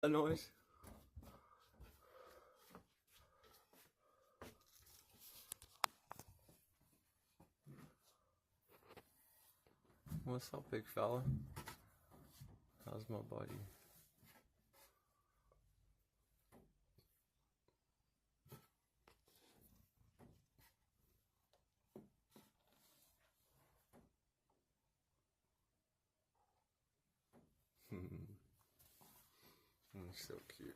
A noise. What's up, big fella? How's my body? You're so cute.